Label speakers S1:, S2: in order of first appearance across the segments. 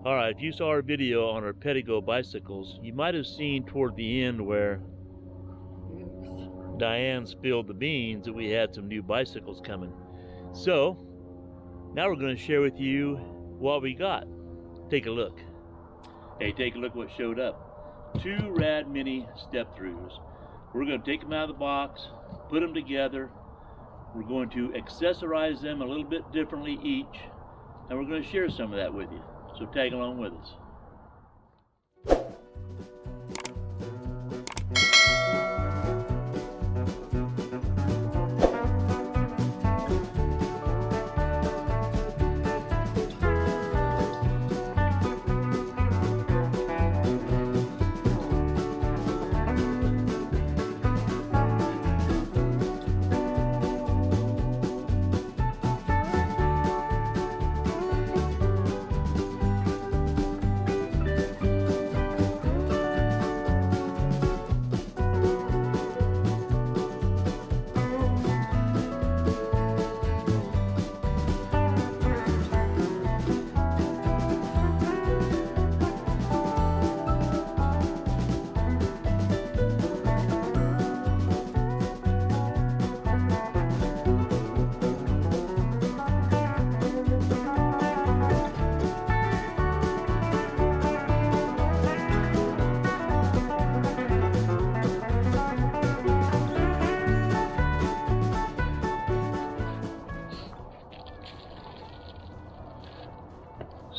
S1: Alright, if you saw our video on our Pedigo bicycles, you might have seen toward the end where Diane spilled the beans that we had some new bicycles coming. So, now we're going to share with you what we got. Take a look. Hey, take a look what showed up. 2 Rad Mini step-throughs. We're going to take them out of the box, put them together. We're going to accessorize them a little bit differently each, and we're going to share some of that with you. So tag along with us.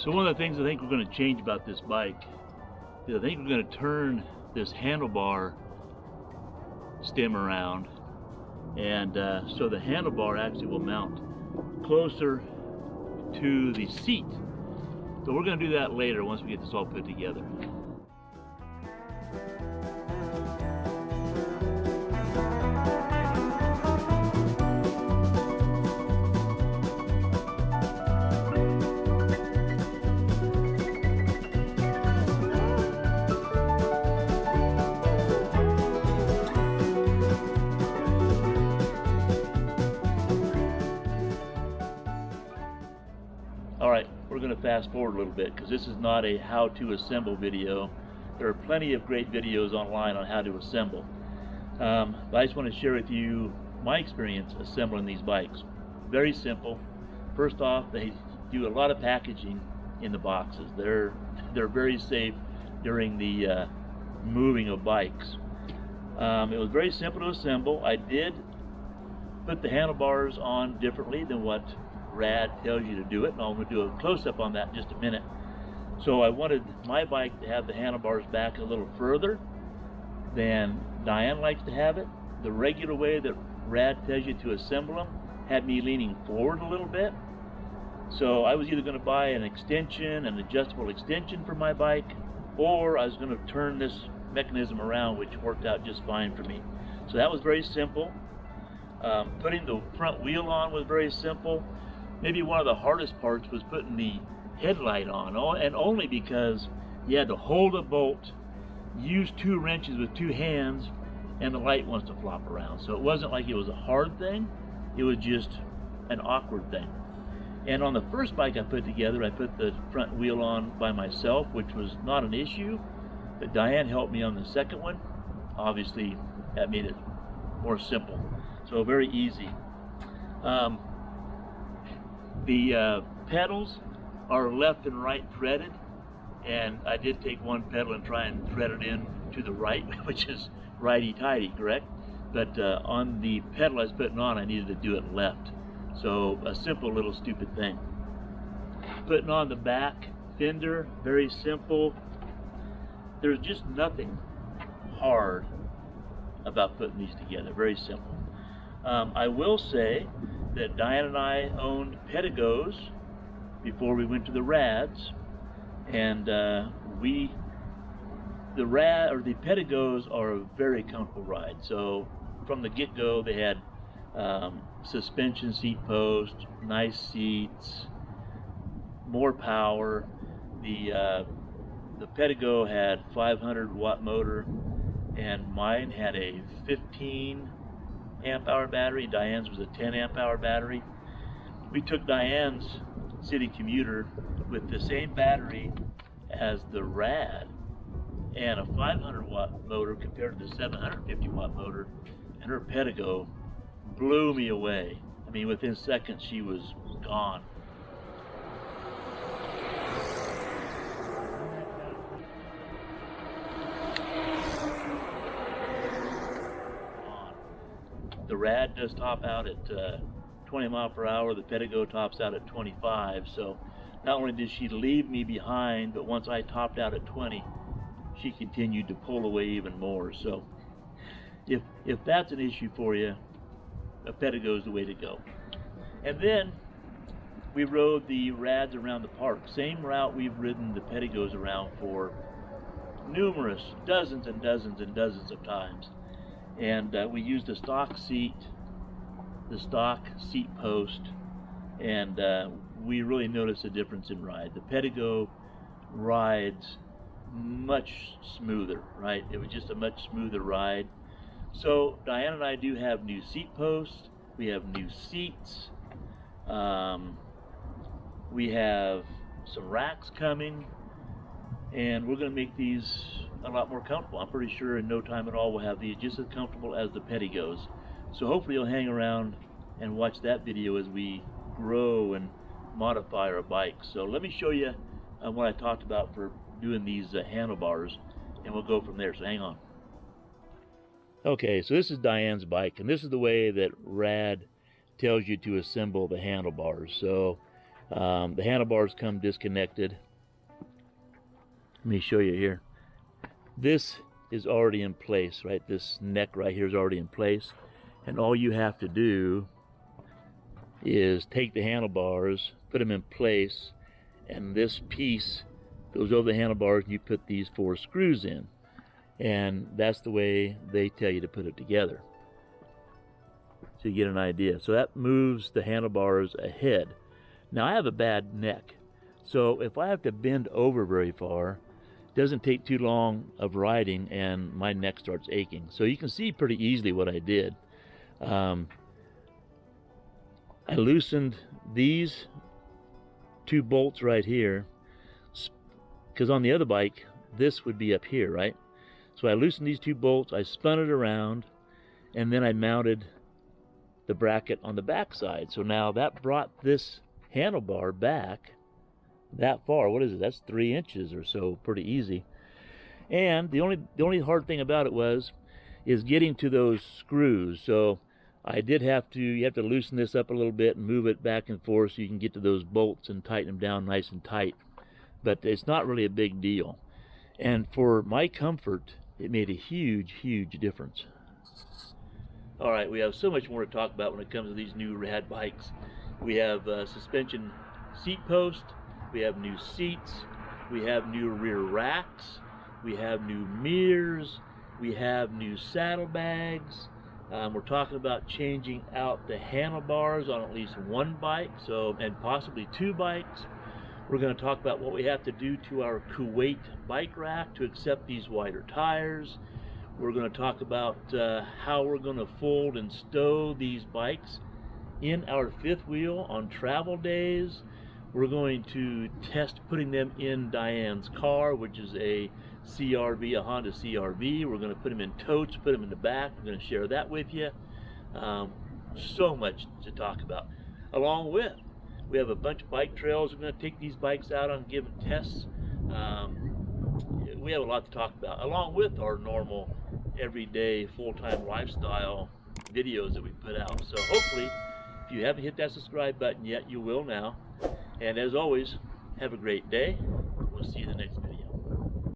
S1: So one of the things I think we're going to change about this bike is I think we're going to turn this handlebar stem around, and so the handlebar actually will mount closer to the seat. So we're going to do that later once we get this all put together. Alright, we're going to fast forward a little bit because this is not a how to assemble video. There are plenty of great videos online on how to assemble. But I just want to share with you my experience assembling these bikes. Very simple. First off, they do a lot of packaging in the boxes. They're very safe during the moving of bikes. It was very simple to assemble. I did put the handlebars on differently than what Rad tells you to do it, and I'm going to do a close-up on that in just a minute. So I wanted my bike to have the handlebars back a little further than Diane likes to have it. The regular way that Rad tells you to assemble them had me leaning forward a little bit. So I was either going to buy an extension, an adjustable extension for my bike, or I was going to turn this mechanism around, which worked out just fine for me. So that was very simple. Putting the front wheel on was very simple. Maybe one of the hardest parts was putting the headlight on, and only because you had to hold a bolt, use 2 wrenches with 2 hands, and the light wants to flop around. So it wasn't like it was a hard thing, it was just an awkward thing. And on the first bike I put together, I put the front wheel on by myself, which was not an issue, but Diane helped me on the second one. Obviously, that made it more simple. So very easy. The pedals are left and right threaded, and I did take one pedal and try and thread it in to the right, which is righty-tighty, correct? But on the pedal I was putting on, I needed to do it left. So a simple little stupid thing. Putting on the back fender, very simple. There's just nothing hard about putting these together, very simple. I will say that Diane and I owned Pedigos before we went to the Rads, and the Pedigos are a very comfortable ride. So from the get-go, they had suspension seat post, nice seats, more power. The Pedigo had 500-watt motor, and mine had a 15 amp hour battery. Diane's was a 10 amp hour battery. We took Diane's city commuter with the same battery as the Rad, and a 500 watt motor compared to the 750 watt motor, and her pedigo blew me away. I mean, within seconds she was gone. The Rad does top out at 20 mile per hour. The pedigo tops out at 25. So not only did she leave me behind, but once I topped out at 20, she continued to pull away even more. So if that's an issue for you, a pedigo is the way to go. And then we rode the Rads around the park. Same route we've ridden the pedigos around for numerous, dozens and dozens and dozens of times. And we used the stock seat post, and we really noticed a difference in ride. The pedigo rides much smoother, right? It was just a much smoother ride. So Diane and I do have new seat posts. We have new seats. We have some racks coming, and we're going to make these a lot more comfortable. I'm pretty sure in no time at all we'll have these just as comfortable as the pedigos. So hopefully you'll hang around and watch that video as we grow and modify our bikes. So let me show you what I talked about for doing these handlebars, and we'll go from there. So hang on. Okay, so this is Diane's bike, and this is the way that Rad tells you to assemble the handlebars. So the handlebars come disconnected. Let me show you here. This is already in place, right? This neck right here is already in place, and all you have to do is take the handlebars, put them in place, and this piece goes over the handlebars, and you put these 4 screws in, and that's the way they tell you to put it together, so you get an idea. So that moves the handlebars ahead. Now I have a bad neck, so if I have to bend over very far, doesn't take too long of riding and my neck starts aching. So you can see pretty easily what I did. I loosened these 2 bolts right here, because on the other bike this would be up here, right? So I loosened these 2 bolts, I spun it around, and then I mounted the bracket on the back side. So now that brought this handlebar back that far. What is it? That's 3 inches or so. Pretty easy. And the only hard thing about it is getting to those screws. So I did have to, you have to loosen this up a little bit and move it back and forth so you can get to those bolts and tighten them down nice and tight. But it's not really a big deal. And for my comfort, it made a huge, huge difference. All right, we have so much more to talk about when it comes to these new Rad bikes. We have suspension seat post. We have new seats, we have new rear racks, we have new mirrors, we have new saddlebags. We're talking about changing out the handlebars on at least 1 bike, and possibly 2 bikes. We're going to talk about what we have to do to our Kuwait bike rack to accept these wider tires. We're going to talk about how we're going to fold and stow these bikes in our 5th wheel on travel days. We're going to test putting them in Diane's car, which is a CRV, a Honda CRV. We're going to put them in totes, put them in the back. We're going to share that with you. So much to talk about. Along with, we have a bunch of bike trails. We're going to take these bikes out on given tests. We have a lot to talk about, along with our normal, everyday, full-time lifestyle videos that we put out. So hopefully, if you haven't hit that subscribe button yet, you will now. And as always, have a great day. We'll see you in the next video.